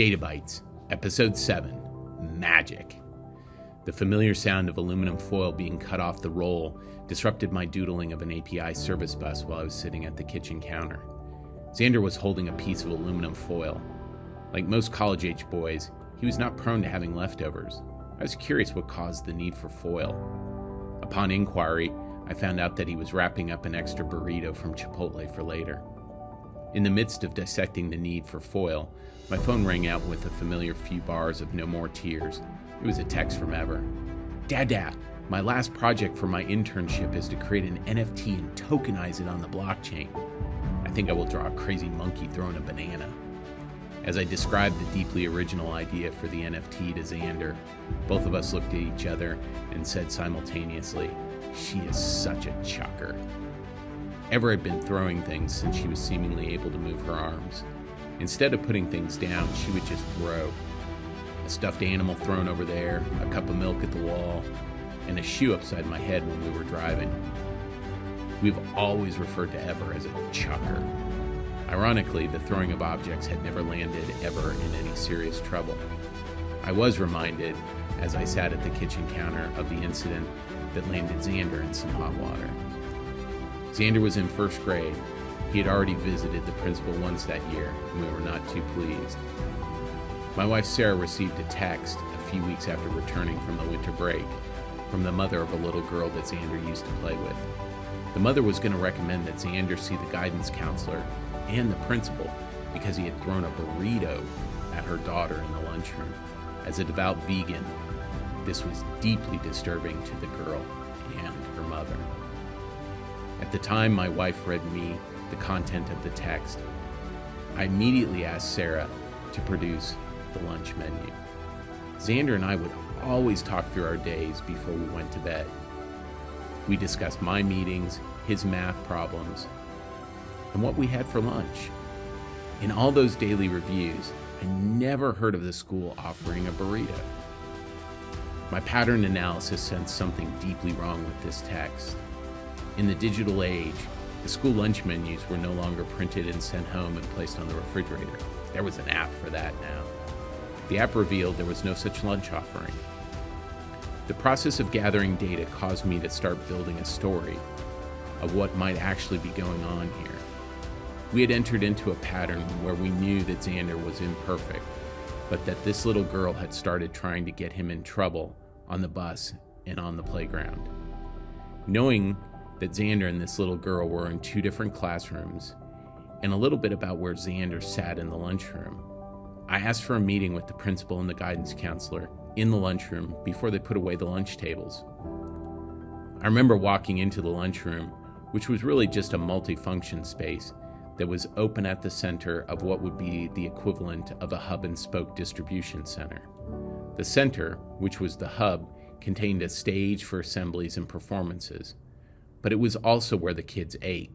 Data Bytes, Episode 7, Magic. The familiar sound of aluminum foil being cut off the roll disrupted my doodling of an API service bus while I was sitting at the kitchen counter. Xander was holding a piece of aluminum foil. Like most college-age boys, he was not prone to having leftovers. I was curious what caused the need for foil. Upon inquiry, I found out that he was wrapping up an extra burrito from Chipotle for later. In the midst of dissecting the need for foil, my phone rang out with a familiar few bars of No More Tears. It was a text from Ever. Dad, my last project for my internship is to create an NFT and tokenize it on the blockchain. I think I will draw a crazy monkey throwing a banana. As I described the deeply original idea for the NFT to Xander, both of us looked at each other and said simultaneously, "She is such a chucker." Ever had been throwing things since she was seemingly able to move her arms. Instead of putting things down, she would just throw. A stuffed animal thrown over there, a cup of milk at the wall, and a shoe upside my head when we were driving. We've always referred to Ever as a chucker. Ironically, the throwing of objects had never landed Ever in any serious trouble. I was reminded, as I sat at the kitchen counter, of the incident that landed Xander in some hot water. Xander was in first grade. He had already visited the principal once that year, and we were not too pleased. My wife Sarah received a text a few weeks after returning from the winter break from the mother of a little girl that Xander used to play with. The mother was going to recommend that Xander see the guidance counselor and the principal because he had thrown a burrito at her daughter in the lunchroom. As a devout vegan, this was deeply disturbing to the girl and her mother. At the time my wife read me the content of the text, I immediately asked Sarah to produce the lunch menu. Xander and I would always talk through our days before we went to bed. We discussed my meetings, his math problems, and what we had for lunch. In all those daily reviews, I never heard of the school offering a burrito. My pattern analysis sensed something deeply wrong with this text. In the digital age, the school lunch menus were no longer printed and sent home and placed on the refrigerator. There was an app for that now. The app revealed there was no such lunch offering. The process of gathering data caused me to start building a story of what might actually be going on here. We had entered into a pattern where we knew that Xander was imperfect, but that this little girl had started trying to get him in trouble on the bus and on the playground. Knowing that Xander and this little girl were in two different classrooms, and a little bit about where Xander sat in the lunchroom, I asked for a meeting with the principal and the guidance counselor in the lunchroom before they put away the lunch tables. I remember walking into the lunchroom, which was really just a multifunction space that was open at the center of what would be the equivalent of a hub and spoke distribution center. The center, which was the hub, contained a stage for assemblies and performances, but it was also where the kids ate.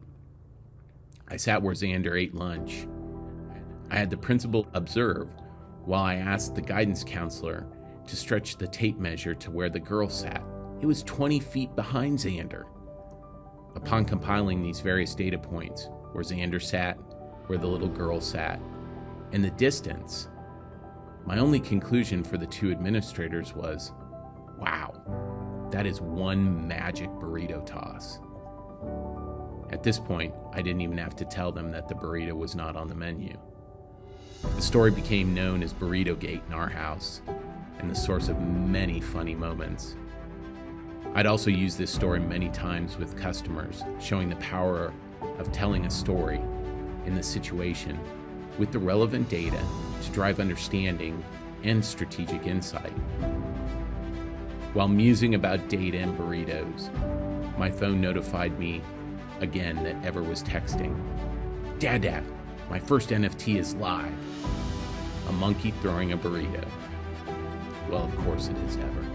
I sat where Xander ate lunch. I had the principal observe while I asked the guidance counselor to stretch the tape measure to where the girl sat. It was 20 feet behind Xander. Upon compiling these various data points, where Xander sat, where the little girl sat, and the distance, my only conclusion for the two administrators was, wow, that is one magic burrito toss. At this point, I didn't even have to tell them that the burrito was not on the menu. The story became known as Burrito Gate in our house, and the source of many funny moments. I'd also used this story many times with customers, showing the power of telling a story in the situation with the relevant data to drive understanding and strategic insight. While musing about data and burritos, my phone notified me again that Ever was texting. Dad, my first NFT is live. A monkey throwing a burrito. Well, of course it is, Ever.